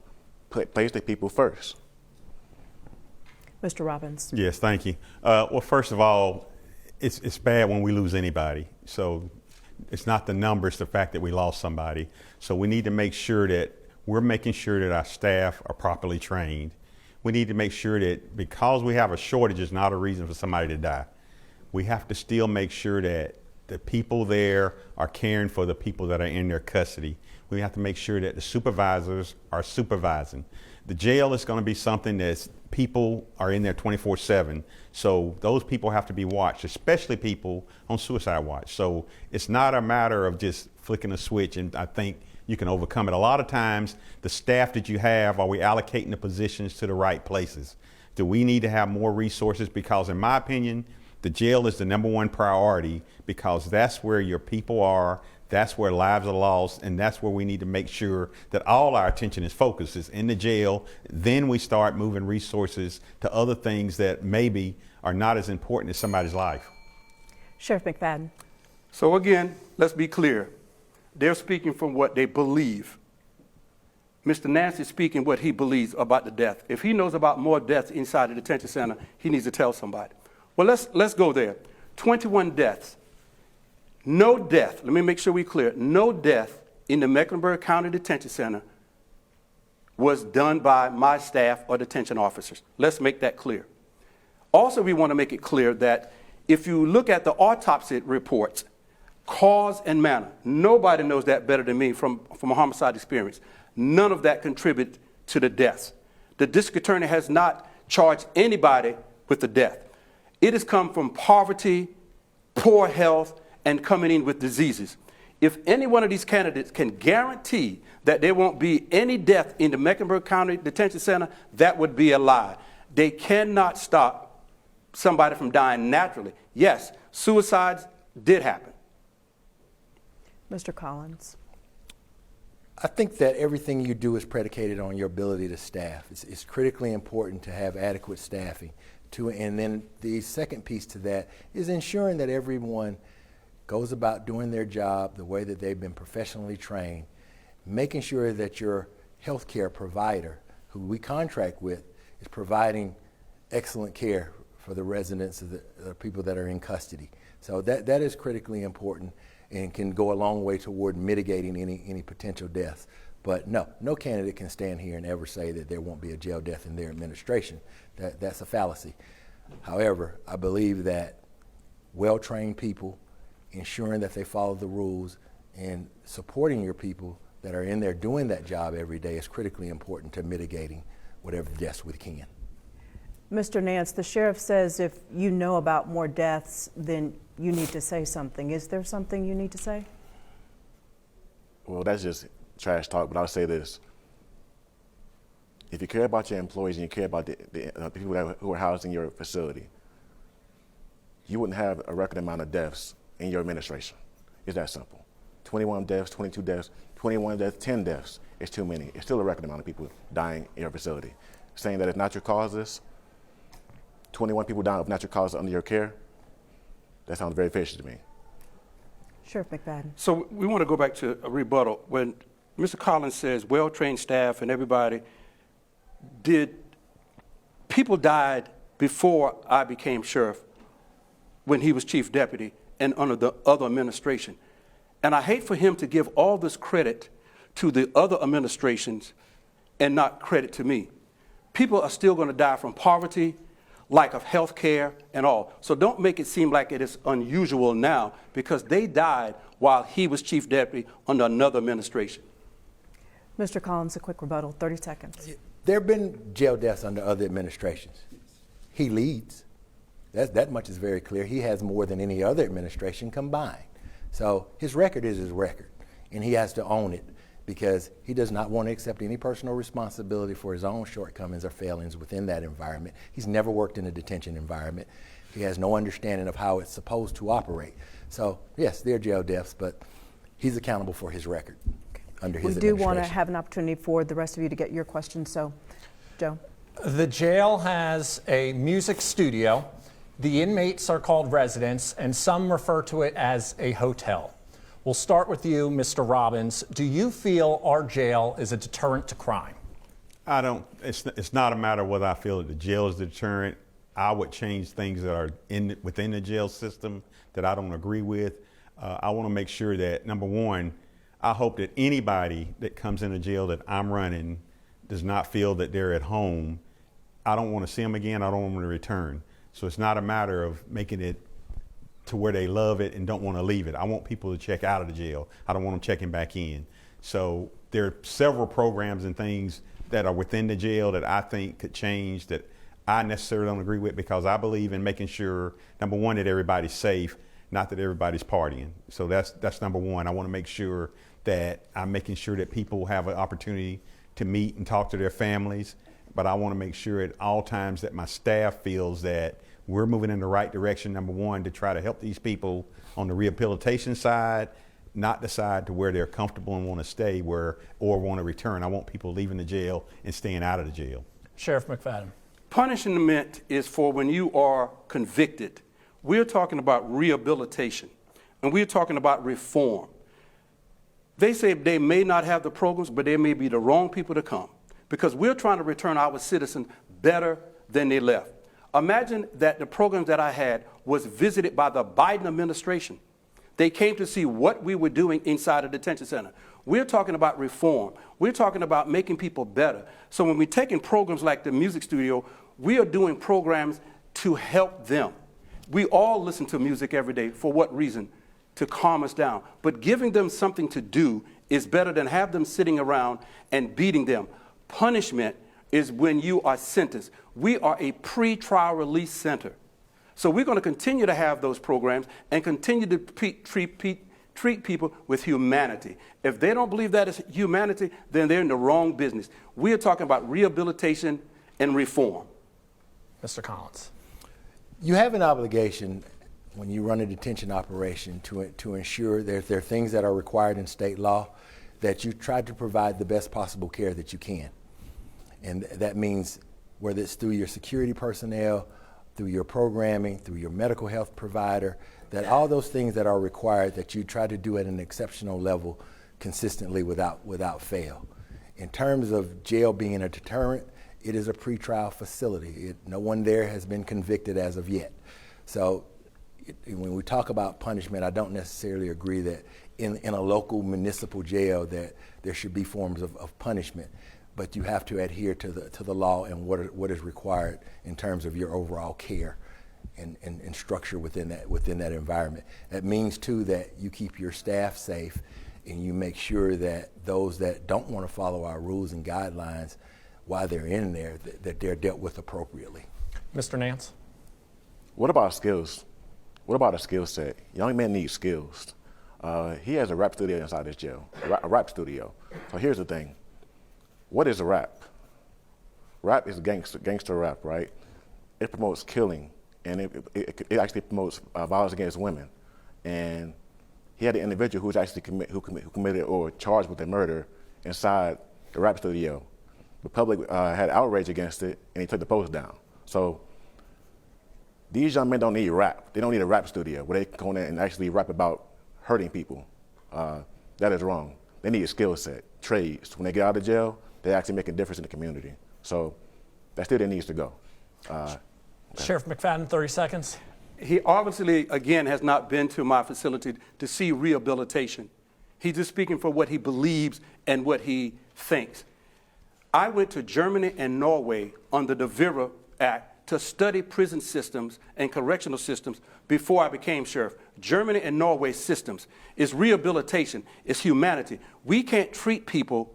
Place the people first. Mr. Robbins. Yes, thank you. Well, first of all, it's bad when we lose anybody. So It's not the numbers, the fact that we lost somebody. So we need to make sure that we're making sure that our staff are properly trained. We need to make sure that because we have a shortage is not a reason for somebody to die. We have to still make sure that the people there are caring for the people that are in their custody. We have to make sure that the supervisors are supervising. The jail is going to be something that people are in there 24/7. So those people have to be watched, especially people on suicide watch. So it's not a matter of just flicking a switch and I think you can overcome it. A lot of times the staff that you have, are we allocating the positions to the right places? Do we need to have more resources? Because in my opinion, the jail is the #1 priority because that's where your people are, that's where lives are lost, and that's where we need to make sure that all our attention is focused, is in the jail. Then we start moving resources to other things that maybe are not as important as somebody's life. Sheriff McFadden. So again, let's be clear. They're speaking from what they believe. Mr. Nance is speaking what he believes about the death. If he knows about more deaths inside the detention center, he needs to tell somebody. Well, let's go there. 21 deaths. No death, let me make sure we're clear, no death in the Mecklenburg County Detention Center was done by my staff or detention officers. Let's make that clear. Also, we want to make it clear that if you look at the autopsy reports, cause and manner, nobody knows that better than me from a homicide experience. None of that contributed to the deaths. The district attorney has not charged anybody with the death. It has come from poverty, poor health, and coming in with diseases. If any one of these candidates can guarantee that there won't be any death in the Mecklenburg County Detention Center, that would be a lie. They cannot stop somebody from dying naturally. Yes, suicides did happen. Mr. Collins. I think that everything you do is predicated on your ability to staff. It's critically important to have adequate staffing. And then the second piece to that is ensuring that everyone goes about doing their job the way that they've been professionally trained, making sure that your healthcare provider, who we contract with, is providing excellent care for the residents of the people that are in custody. So that is critically important and can go a long way toward mitigating any potential deaths. But no candidate can stand here and ever say that there won't be a jail death in their administration. That's a fallacy. However, I believe that well-trained people, ensuring that they follow the rules, and supporting your people that are in there doing that job every day is critically important to mitigating whatever deaths we can. Mr. Nance, the sheriff says if you know about more deaths, then you need to say something. Is there something you need to say? Well, that's just trash talk, but I'll say this. If you care about your employees and you care about the people who are housed in your facility, you wouldn't have a record amount of deaths in your administration. It's that simple. 21 deaths, 22 deaths, 21 deaths, 10 deaths. It's too many. It's still a record amount of people dying in your facility. Saying that it's natural causes, 21 people dying of natural causes under your care, that sounds very fishy to me. Sheriff McFadden. So we want to go back to a rebuttal. When Mr. Collins says well-trained staff and everybody, people died before I became sheriff when he was chief deputy and under the other administration. And I hate for him to give all this credit to the other administrations and not credit to me. People are still going to die from poverty, lack of health care, and all. So don't make it seem like it is unusual now, because they died while he was chief deputy under another administration. Mr. Collins, a quick rebuttal, 30 seconds. There have been jail deaths under other administrations. He leads. That much is very clear. He has more than any other administration combined. So his record is his record, and he has to own it, because he does not want to accept any personal responsibility for his own shortcomings or failings within that environment. He's never worked in a detention environment. He has no understanding of how it's supposed to operate. So yes, there are jail deaths, but he's accountable for his record under his administration. We do want to have an opportunity for the rest of you to get your questions, so Joe. The jail has a music studio. The inmates are called residents, and some refer to it as a hotel. We'll start with you, Mr. Robbins. Do you feel our jail is a deterrent to crime? I don't. It's not a matter of whether I feel that the jail is a deterrent. I would change things that are within the jail system that I don't agree with. I want to make sure that, number one, I hope that anybody that comes into jail that I'm running does not feel that they're at home. I don't want to see them again. I don't want them to return. So it's not a matter of making it to where they love it and don't want to leave it. I want people to check out of the jail. I don't want them checking back in. So there are several programs and things that are within the jail that I think could change that I necessarily don't agree with, because I believe in making sure, number one, that everybody's safe, not that everybody's partying. So that's number one. I want to make sure that I'm making sure that people have an opportunity to meet and talk to their families. But I want to make sure at all times that my staff feels that we're moving in the right direction, number one, to try to help these people on the rehabilitation side, not the side to where they're comfortable and want to stay or want to return. I want people leaving the jail and staying out of the jail. Sheriff McFadden. Punishment is for when you are convicted. We're talking about rehabilitation, and we're talking about reform. They say they may not have the programs, but they may be the wrong people to come, because we're trying to return our citizens better than they left. Imagine that the programs that I had was visited by the Biden administration. They came to see what we were doing inside a detention center. We're talking about reform. We're talking about making people better. So when we're taking programs like the music studio, we are doing programs to help them. We all listen to music every day. For what reason? To calm us down. But giving them something to do is better than have them sitting around and beating them. Punishment is when you are sentenced. We are a pre-trial release center. So we're going to continue to have those programs and continue to treat people with humanity. If they don't believe that is humanity, then they're in the wrong business. We are talking about rehabilitation and reform. Mr. Collins. You have an obligation when you run a detention operation to ensure that there are things that are required in state law, that you try to provide the best possible care that you can. And that means whether it's through your security personnel, through your programming, through your medical health provider, that all those things that are required, that you try to do at an exceptional level consistently without fail. In terms of jail being a deterrent, it is a pretrial facility. No one there has been convicted as of yet. So when we talk about punishment, I don't necessarily agree that in a local municipal jail that there should be forms of punishment, but you have to adhere to the law and what is required in terms of your overall care and structure within that environment. That means too that you keep your staff safe and you make sure that those that don't want to follow our rules and guidelines while they're in there, that they're dealt with appropriately. Mr. Nance? What about skills? What about a skill set? Young men need skills. He has a rap studio inside his jail, a rap studio. So here's the thing. What is a rap? Rap is gangster rap, right? It promotes killing, and it actually promotes violence against women. And he had an individual who was actually who committed or charged with a murder inside the rap studio. The public had outrage against it, and he took the post down. So these young men don't need rap. They don't need a rap studio where they can go in and actually rap about hurting people. That is wrong. They need a skill set, trades. When they get out of jail, they actually make a difference in the community. So that still needs to go. Sheriff McFadden, 30 seconds. He obviously, again, has not been to my facility to see rehabilitation. He's just speaking for what he believes and what he thinks. I went to Germany and Norway under the VIRA Act to study prison systems and correctional systems before I became sheriff. Germany and Norway systems is rehabilitation, is humanity. We can't treat people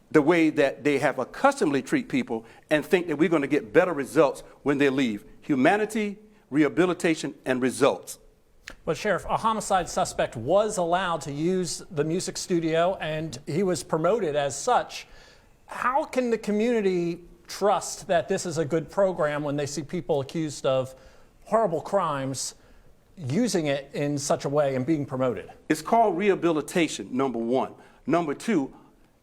the way that they have accustomedly treat people and think that we're going to get better results when they leave. Humanity, rehabilitation, and results. But Sheriff, a homicide suspect was allowed to use the music studio and he was promoted as such. How can the community trust that this is a good program when they see people accused of horrible crimes using it in such a way and being promoted? It's called rehabilitation, number one. Number two,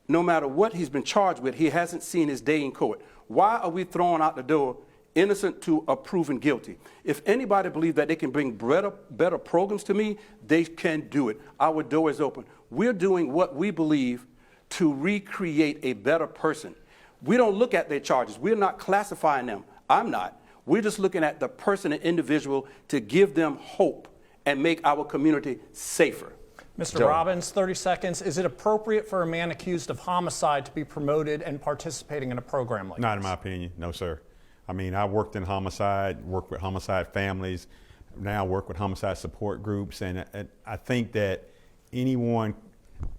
no matter what he's been charged with, he hasn't seen his day in court. Why are we throwing out the door innocent to a proven guilty? If anybody believes that they can bring better programs to me, they can do it. Our door is open. We're doing what we believe to recreate a better person. We don't look at their charges. We're not classifying them. I'm not. We're just looking at the person and individual to give them hope and make our community safer. Mr. Robbins, 30 seconds. Is it appropriate for a man accused of homicide to be promoted and participating in a program like this? Not in my opinion, no, sir. I mean, I worked in homicide, worked with homicide families, now work with homicide support groups, and I think that anyone,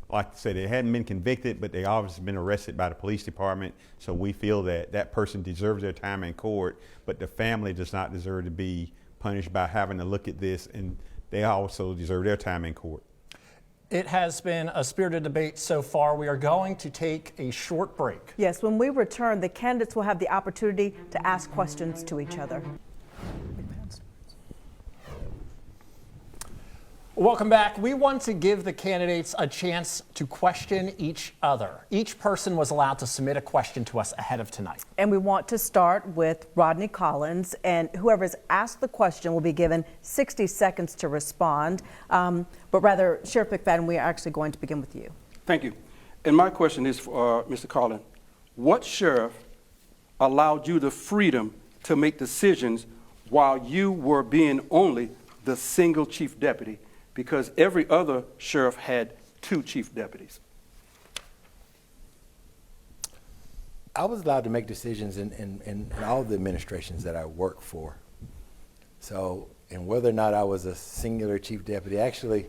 like I said, they hadn't been convicted, but they obviously been arrested by the police department, so we feel that that person deserves their time in court, but the family does not deserve to be punished by having to look at this, and they also deserve their time in court. It has been a spirited debate so far. We are going to take a short break. Yes, when we return, the candidates will have the opportunity to ask questions to each other. Welcome back. We want to give the candidates a chance to question each other. Each person was allowed to submit a question to us ahead of tonight. And we want to start with Rodney Collins, and whoever's asked the question will be given 60 seconds to respond. But rather, Sheriff McFadden, we are actually going to begin with you. Thank you. And my question is for Mr. Collins. What sheriff allowed you the freedom to make decisions while you were being only the single chief deputy? Because every other sheriff had 2 chief deputies. I was allowed to make decisions in all the administrations that I worked for. So, and whether or not I was a singular chief deputy, actually,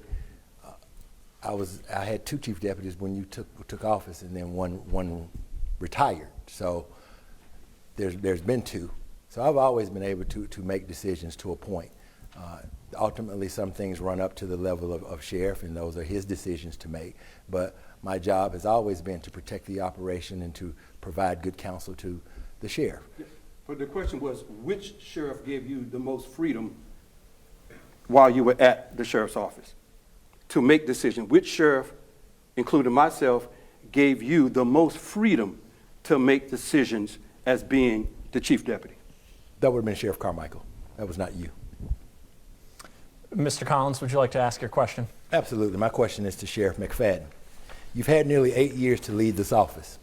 I had 2 chief deputies when you took office, and then one retired. So there's been 2. So I've always been able to make decisions to a point. Ultimately, some things run up to the level of sheriff, and those are his decisions to make. But my job has always been to protect the operation and to provide good counsel to the sheriff. But the question was, which sheriff gave you the most freedom while you were at the sheriff's office to make decisions? Which sheriff, including myself, gave you the most freedom to make decisions as being the chief deputy? That would have been Sheriff Carmichael. That was not you. Mr. Collins, would you like to ask your question? Absolutely. My question is to Sheriff McFadden. You've had nearly 8 years to lead this office.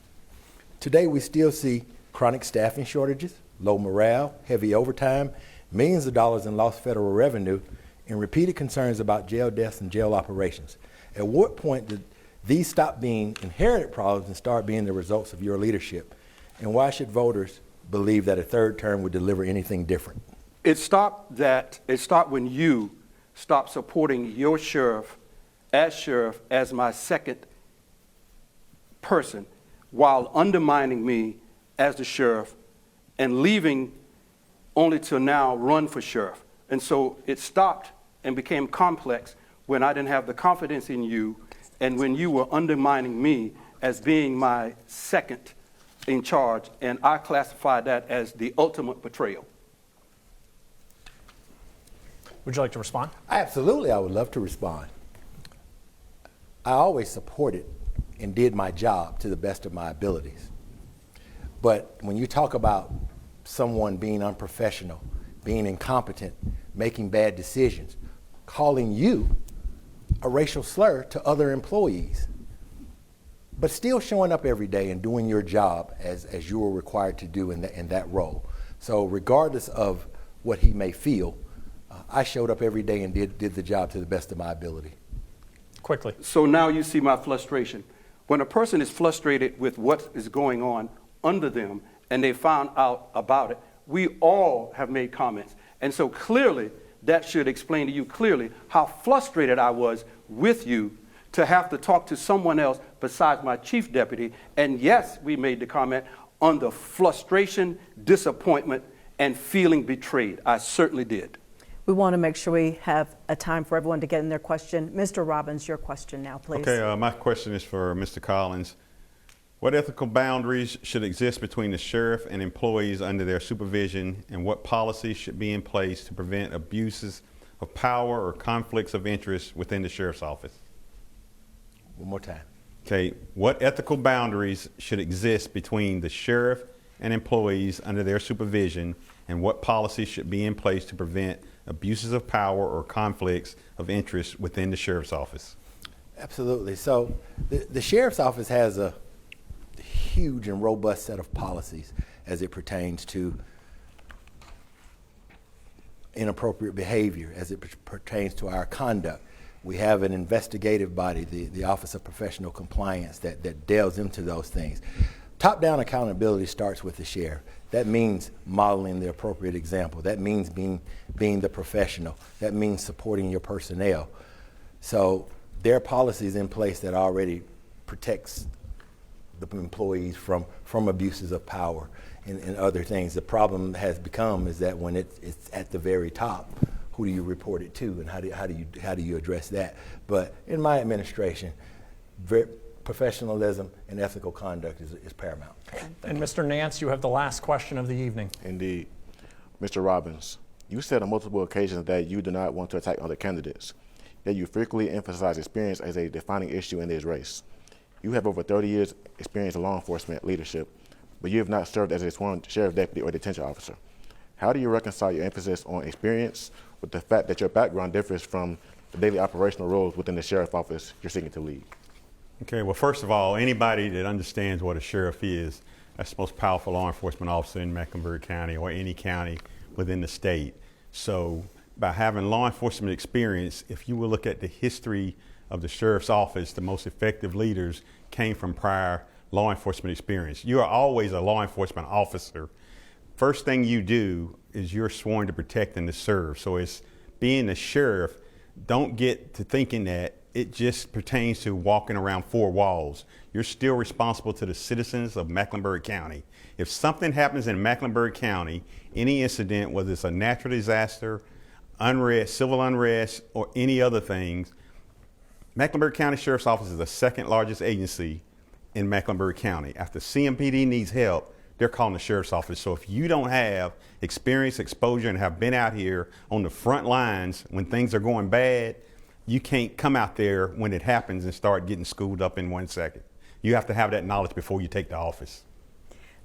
Today, we still see chronic staffing shortages, low morale, heavy overtime, millions of dollars in lost federal revenue, and repeated concerns about jail deaths and jail operations. At what point did these stop being inherited problems and start being the results of your leadership? And why should voters believe that a 3rd term would deliver anything different? It stopped when you stopped supporting your sheriff as my second person, while undermining me as the sheriff and leaving only to now run for sheriff. And so it stopped and became complex when I didn't have the confidence in you and when you were undermining me as being my second in charge, and I classified that as the ultimate betrayal. Would you like to respond? Absolutely, I would love to respond. I always supported and did my job to the best of my abilities. But when you talk about someone being unprofessional, being incompetent, making bad decisions, calling you a racial slur to other employees, but still showing up every day and doing your job as you were required to do in that role. So regardless of what he may feel, I showed up every day and did the job to the best of my ability. Quickly. So now you see my frustration. When a person is frustrated with what is going on under them and they found out about it, we all have made comments. And so clearly, that should explain to you clearly how frustrated I was with you to have to talk to someone else besides my chief deputy. And yes, we made the comment on the frustration, disappointment, and feeling betrayed. I certainly did. We want to make sure we have a time for everyone to get in their question. Mr. Robbins, your question now, please. Okay, my question is for Mr. Collins. What ethical boundaries should exist between the sheriff and employees under their supervision, and what policies should be in place to prevent abuses of power or conflicts of interest within the sheriff's office? One more time. Okay, what ethical boundaries should exist between the sheriff and employees under their supervision, and what policies should be in place to prevent abuses of power or conflicts of interest within the sheriff's office? Absolutely. So the sheriff's office has a huge and robust set of policies as it pertains to inappropriate behavior as it pertains to our conduct. We have an investigative body, the Office of Professional Compliance, that delves into those things. Top-down accountability starts with the sheriff. That means modeling the appropriate example. That means being the professional. That means supporting your personnel. So there are policies in place that already protects the employees from abuses of power and other things. The problem has become is that when it's at the very top, who do you report it to, and how do you address that? But in my administration, professionalism and ethical conduct is paramount. And Mr. Nance, you have the last question of the evening. Indeed. Mr. Robbins, you said on multiple occasions that you do not want to attack other candidates, yet you frequently emphasize experience as a defining issue in this race. You have over 30 years experience in law enforcement leadership, but you have not served as a sworn sheriff deputy or detention officer. How do you reconcile your emphasis on experience with the fact that your background differs from the daily operational roles within the sheriff's office you're seeking to lead? Okay, well, first of all, anybody that understands what a sheriff is, that's the most powerful law enforcement officer in Mecklenburg County or any county within the state. So by having law enforcement experience, if you will look at the history of the sheriff's office, the most effective leaders came from prior law enforcement experience. You are always a law enforcement officer. First thing you do is you're sworn to protect and to serve. So it's being a sheriff, don't get to thinking that it just pertains to walking around four walls. You're still responsible to the citizens of Mecklenburg County. If something happens in Mecklenburg County, any incident, whether it's a natural disaster, unrest, civil unrest, or any other things, Mecklenburg County Sheriff's Office is the second largest agency in Mecklenburg County. After CMPD needs help, they're calling the Sheriff's Office. So if you don't have experience, exposure, and have been out here on the front lines when things are going bad, you can't come out there when it happens and start getting schooled up in 1 second. You have to have that knowledge before you take the office.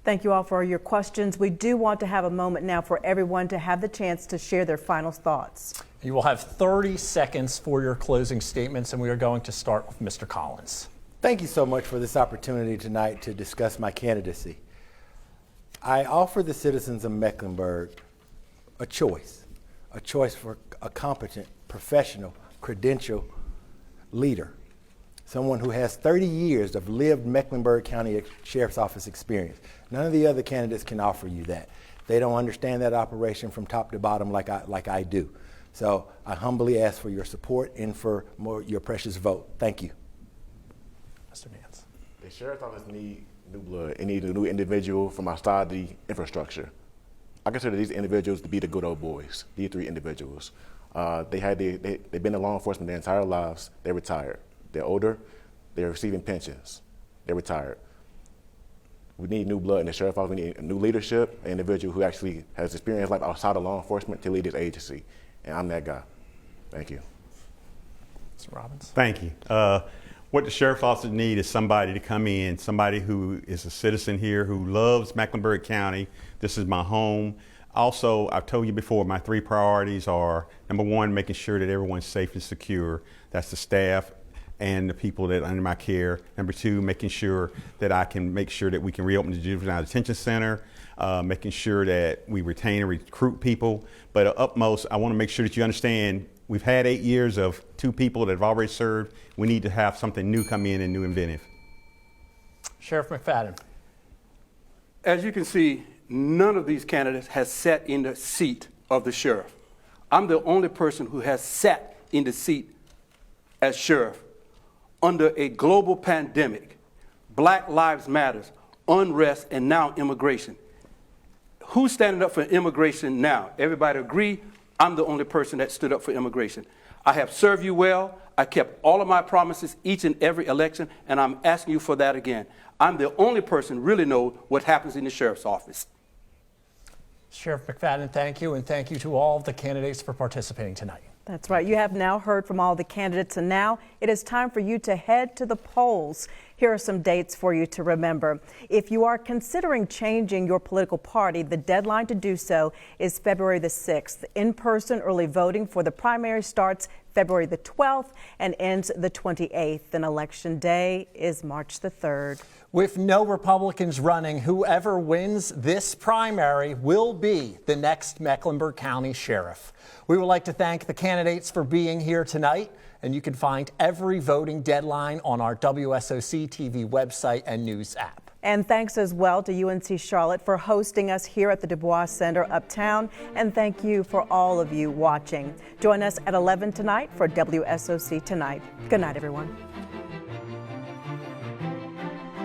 Thank you all for your questions. We do want to have a moment now for everyone to have the chance to share their final thoughts. You will have 30 seconds for your closing statements, and we are going to start with Mr. Collins. Thank you so much for this opportunity tonight to discuss my candidacy. I offer the citizens of Mecklenburg a choice for a competent, professional, credential leader, someone who has 30 years of lived Mecklenburg County Sheriff's Office experience. None of the other candidates can offer you that. They don't understand that operation from top to bottom like I do. So I humbly ask for your support and for your precious vote. Thank you. Mr. Nance. The Sheriff's Office need new blood. It needs a new individual from outside the infrastructure. I consider these individuals to be the good old boys, these three individuals. They've been in law enforcement their entire lives. They're retired. They're older. They're receiving pensions. They're retired. We need new blood in the sheriff's office. We need new leadership, an individual who actually has experience like outside of law enforcement to lead this agency. And I'm that guy. Thank you. Mr. Robbins. Thank you. What the sheriff's office need is somebody to come in, somebody who is a citizen here, who loves Mecklenburg County. This is my home. Also, I've told you before, my 3 priorities are, number 1, making sure that everyone's safe and secure. That's the staff and the people that are under my care. Number 2, making sure that I can make sure that we can reopen the juvenile detention center, making sure that we retain and recruit people. But at utmost, I want to make sure that you understand we've had 8 years of 2 people that have already served. We need to have something new come in and new inventive. Sheriff McFadden. As you can see, none of these candidates has sat in the seat of the sheriff. I'm the only person who has sat in the seat as sheriff under a global pandemic, Black Lives Matter, unrest, and now immigration. Who's standing up for immigration now? Everybody agree? I'm the only person that stood up for immigration. I have served you well. I kept all of my promises each and every election, and I'm asking you for that again. I'm the only person really know what happens in the sheriff's office. Sheriff McFadden, thank you, and thank you to all of the candidates for participating tonight. That's right. You have now heard from all the candidates, and now it is time for you to head to the polls. Here are some dates for you to remember. If you are considering changing your political party, the deadline to do so is February the 6th. In-person early voting for the primary starts February the 12th and ends the 28th. And Election Day is March the 3rd. With no Republicans running, whoever wins this primary will be the next Mecklenburg County Sheriff. We would like to thank the candidates for being here tonight, and you can find every voting deadline on our WSOC-TV website and news app. And thanks as well to UNC Charlotte for hosting us here at the DuBois Center uptown. And thank you for all of you watching. Join us at 11 tonight for WSOC Tonight. Good night, everyone.